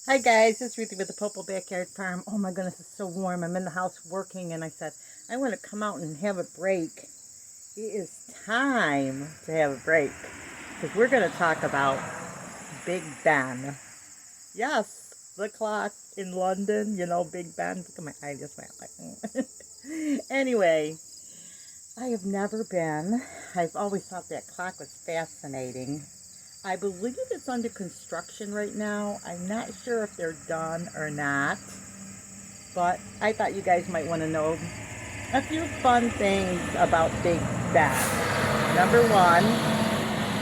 Hi guys, it's Ruthie with the Popo Backyard Farm. Oh my goodness, it's so warm. I'm in the house working and I said, I want to come out and have a break. It is time to have a break because we're going to talk about Big Ben. Yes, the clock in London, Big Ben. Look at my eye just went like, Anyway, I have never been. I've always thought that clock was fascinating. I believe it's under construction right now. I'm not sure if they're done or not, but I thought you guys might want to know a few fun things about Big Ben. Number one,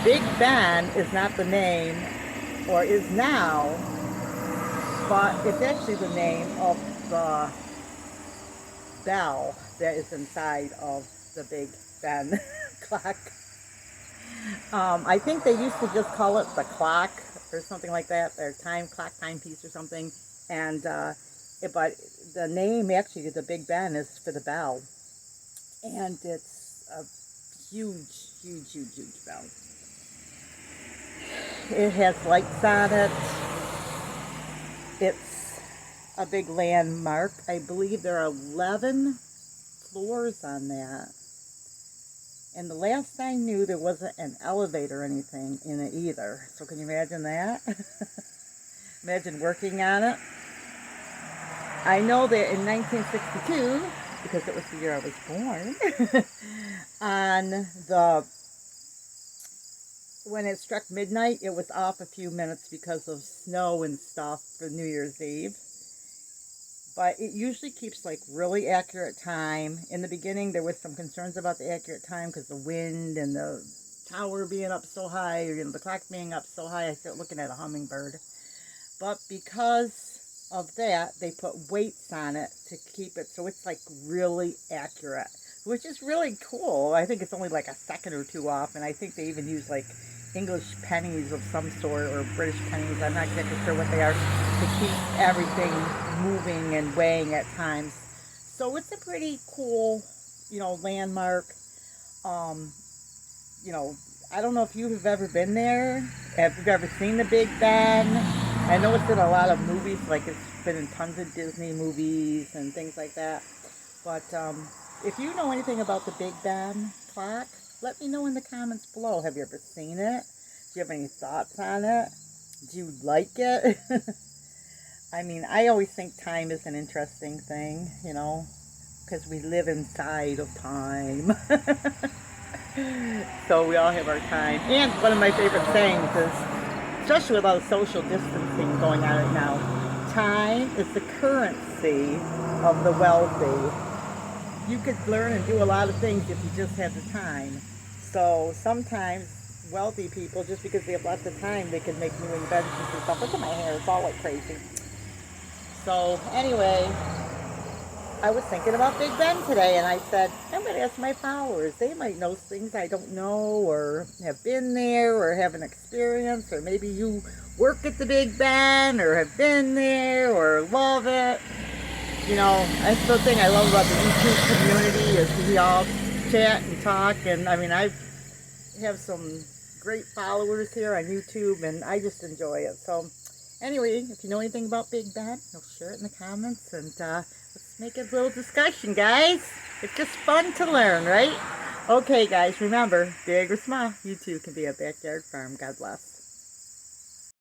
Big Ben is not the name, or is now, but it's actually the name of the bell that is inside of the Big Ben clock. I think they used to just call it the clock or something like that, their time clock timepiece or something. And but the name actually, the Big Ben, is for the bell, and it's a huge bell. It has lights on it. It's a big landmark. I believe there are 11 floors on that. And the last I knew, there wasn't an elevator or anything in it either. So can you imagine that? Imagine working on it. I know that in 1962, because it was the year I was born, when it struck midnight, it was off a few minutes because of snow and stuff for New Year's Eve. But it usually keeps like really accurate time. In the beginning, there was some concerns about the accurate time because the wind and the tower being up so high, or the clock being up so high, I started looking at a hummingbird. But because of that, they put weights on it to keep it so it's like really accurate, which is really cool. I think it's only like a second or two off, and I think they even use like English pennies of some sort, or British pennies, I'm not exactly sure what they are, to keep everything moving and weighing at times. So it's a pretty cool, landmark. Um, I don't know if you have ever been there. Have you ever seen the Big Ben? I know it's in a lot of movies, like it's been in tons of Disney movies and things like that. But if you know anything about the Big Ben clock, let me know in the comments below. Have you ever seen it? Do you have any thoughts on it? Do you like it? I mean, I always think time is an interesting thing, because we live inside of time. So we all have our time. And one of my favorite sayings is, especially with all the social distancing going on right now, time is the currency of the wealthy. You could learn and do a lot of things if you just had the time. So sometimes wealthy people, just because they have lots of time, they can make new inventions and stuff. Look at my hair, it's all like crazy. So anyway, I was thinking about Big Ben today, and I said, I'm going to ask my followers. They might know things I don't know, or have been there, or have an experience, or maybe you work at the Big Ben, or have been there, or love it. That's the thing I love about the YouTube community, is we all chat and talk, and I mean, I have some great followers here on YouTube, and I just enjoy it. So anyway, if you know anything about Big Ben, you'll share it in the comments, and let's make a little discussion, guys. It's just fun to learn, right? Okay, guys, remember, big or small, you too can be a backyard farm. God bless.